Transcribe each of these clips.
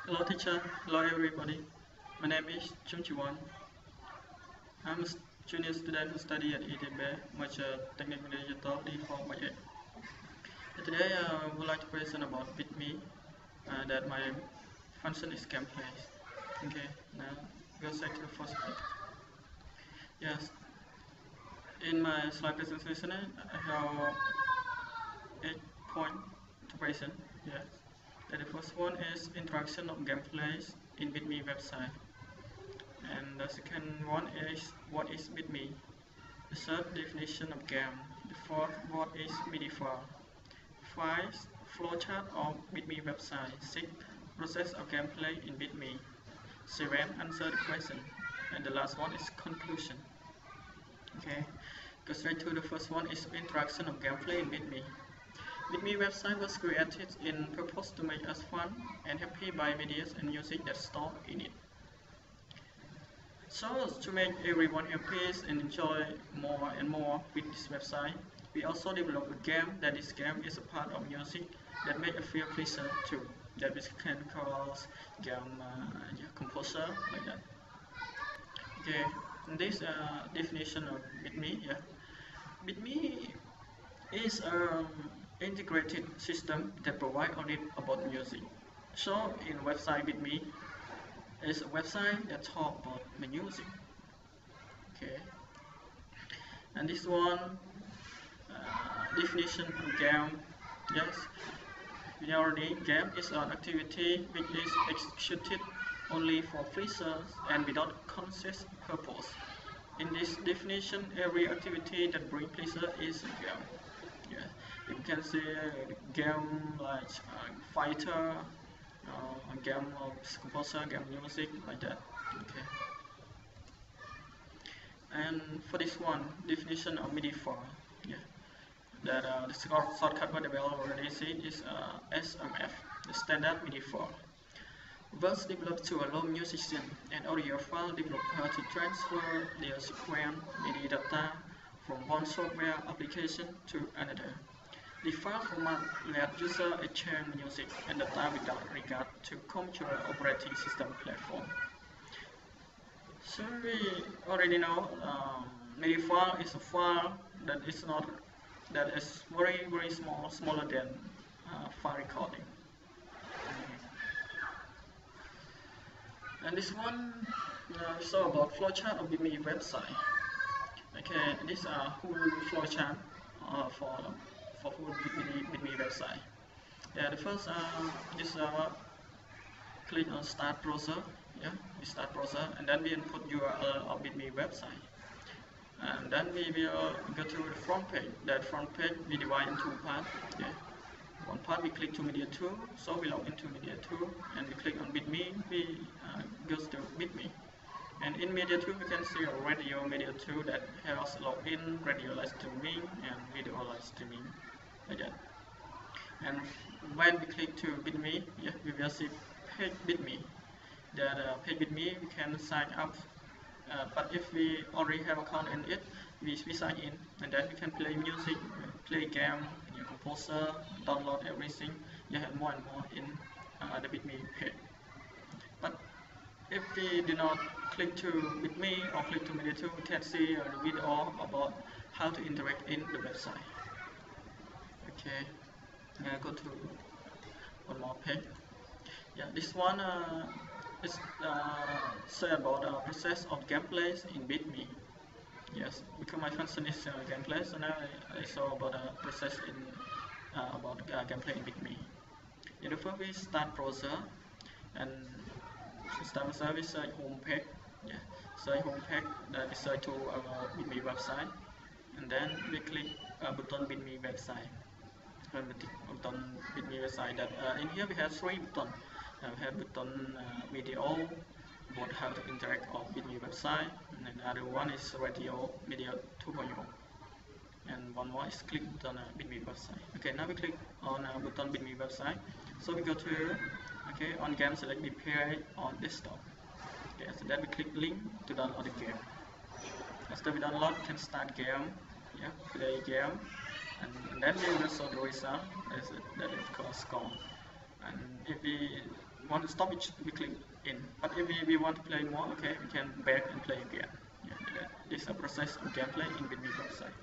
Hello teacher, hello everybody. My name is Chung Chi-won. I'm a junior student who study at ETB, major Technical Digital D4 Today I would like to present about BitMe, that my function is gameplay. Okay, now go straight to the first page. Yes, in my slide presentation I have 8 points to present. Yes, the first one is introduction of gameplays in BitMe website. And the second one is what is BitMe. The third definition of game. The fourth what is MIDI-file. 5. Flowchart of BitMe website. 6. Process of gameplay in BitMe. 7. Answer the question. And the last one is conclusion. Okay, go straight to the first one is introduction of gameplay in BitMe. BitMe website was created in purpose to make us fun and happy by videos and music that stored in it. So to make everyone happy and enjoy more and more with this website, we also develop a game that this game is a part of music that make us feel pleasure too. That we can call game composer like that. Okay, in this definition of BitMe, BitMe is an integrated system that provides audit about music. So in website BitMe, is a website that talks about the music. Okay, and this one definition of game. Yes, we already game is an activity which is executed only for pleasure and without conscious purpose. In this definition, every activity that brings pleasure is a game. Yeah, you can see a game like fighter, a game of composer, game music like that. Okay. And for this one, definition of MIDI-file, that the shortcut what we already see is SMF, the standard MIDI-file. Was developed to allow musician and audiophile developer to transfer their sequence MIDI data from one software application to another. The file format let user exchange music and data without regard to computer operating system platform. So we already know MIDI file is a file that is very small, smaller than file recording. And this one is all about flowchart of BitMe website. Okay, these are whole flowchart for whole BitMe website. Yeah, the first is click on start browser. Yeah, we start browser, and then we input URL of BitMe website. And then we will go to the front page. That front page we divide into two parts. Yeah. One part we click to media 2, so we log into media 2, and we click on BitMe, we goes to BitMe. And in media 2 we can see a radio media 2 that has login, radio live streaming, and video live streaming like that. And when we click to BitMe, we will see page BitMe. That page BitMe we can sign up, but if we already have account in it, we sign in, and then we can play music, play game, composer, download everything. You have more and more in the BitMe page. But if we do not click to BitMe or click to media 2, we can see the video about how to interact in the website. Okay, go to one more page. Yeah, this one is say about the process of gameplays in BitMe. Yes, because my function is gameplay, so now I saw about the process in about gameplay in BitMe. Yeah, the first we start browser, and start browser we search home page. Yeah, search home page that we search to our BitMe website, and then we click button BitMe website. Button BitMe website. That in here we have 3 buttons. We have button video, about how to interact on BitMe website, and another one is radio media 2.0, and one more is click button BitMe website. Okay, now we click on button BitMe website. So we go to on game, select BPA on desktop. Okay, so then we click link to download the game. After we download, we can start game. Yeah, play game, and then we will show the result. That is called score. And if we want to stop it, we click in. But if we want to play more, okay, we can back and play again. Yeah, this is a process of gameplay in Bitme website.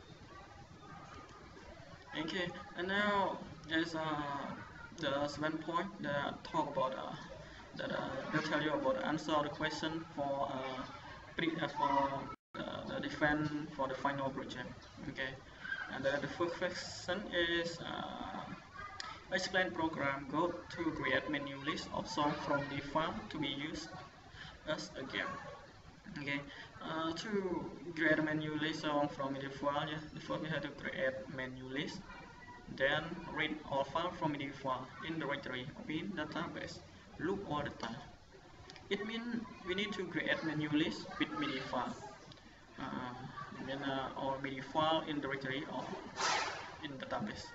Okay, and now there's the 7 point that talk about they'll tell you about answer the question for the defense for the final project. Okay, and the first question is explain program code to create menu list of songs from the file to be used as a game. Okay, to create a menu list song from the file, yeah, first we have to create menu list, then read all files from the file in directory or in database, loop all data. It means we need to create menu list with MIDI file, or MIDI file in directory or in database.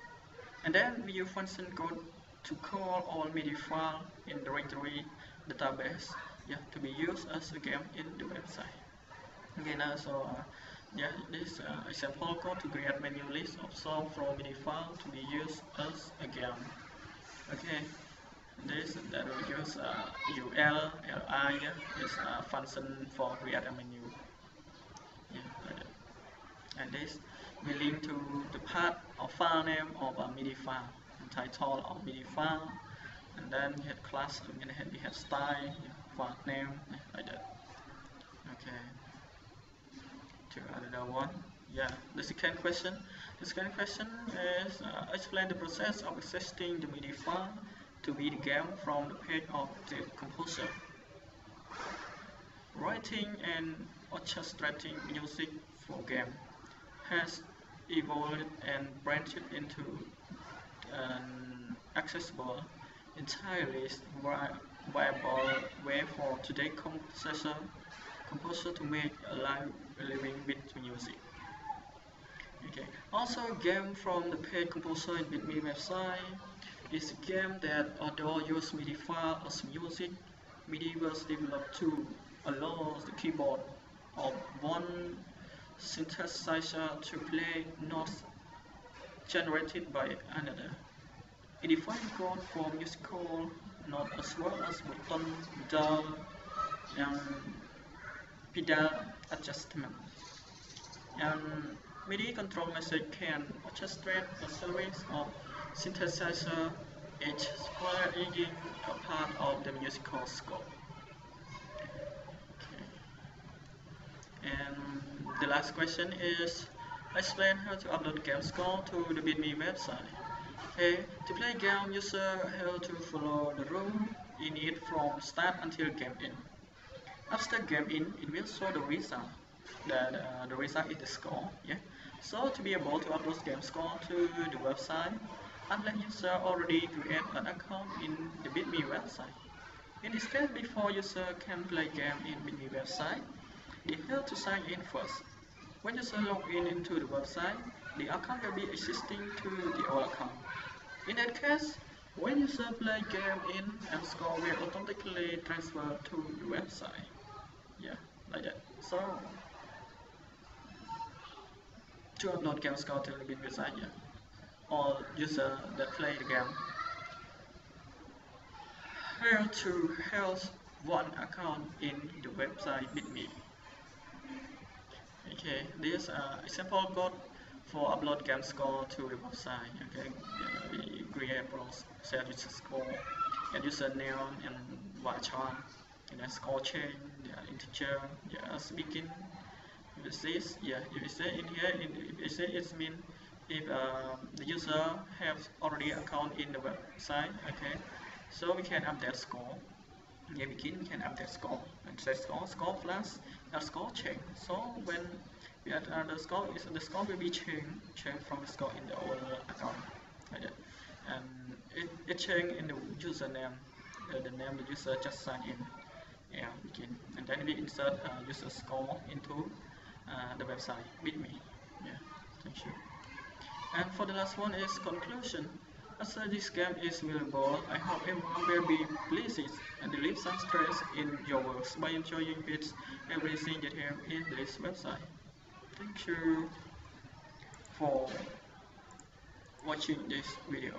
And then we use function code to call all MIDI file in directory database, yeah, to be used as a game in the website. Okay, now yeah, this example code to create menu list of song from MIDI file to be used as a game. Okay, this that we use ul li, yeah, is a function for create a menu. Yeah, like that. And this we link to the path of file name of a MIDI file, title of MIDI file, and then we had class, and then we had style, file name, like that. Okay. To another one. Yeah. The second question. The second question is explain the process of accessing the MIDI file to be the game from the page of the composer. Writing and orchestrating music for game has evolved and branched into an accessible, entirely viable way for today's composer to make a living with music. Okay. Also, game from the paid composer in Bitme website is a game that, although use MIDI file as music, MIDI was developed to allow the keyboard of one synthesizer to play notes generated by another. It defines code for musical notes as well as button, dial, and pedal adjustment. And MIDI control message can orchestrate a series of synthesizer, each playing a part of the musical scope. And the last question is explain how to upload game score to the Bitme website. Okay, to play game, user have to follow the rule in it from start until game in. After game in, it will show the result. The result is the score. Yeah. So to be able to upload game score to the website, unless user already create an account in the Bitme website. In this case, before user can play game in Bitme website, they have to sign in first. When user log in into the website, the account will be existing to the old account. In that case, when user play game in, and score will automatically transfer to the website. Yeah, like that. So to upload game score to the Bitme website, yeah, all user that play the game have to have one account in the website Bitme. Okay, this example code for upload game score to the website. Okay, we create set user score and username and varchar, and then score chain, integer, as begin. If it says, yeah, if it say in here, if it say it means if the user has already account in the website. Okay, so we can update score. Yeah, we can update score and set score plus a score change. So when we add the score, the score will be changed from the score in the old account, like that. And it change in the username, the name the user just signed in. Yeah, begin, and then we insert user score into the website Bitme. Yeah, thank you. And for the last one is conclusion. After this game is available, I hope everyone will be pleased and relieve some stress in your works by enjoying everything you have in this website. Thank you for watching this video.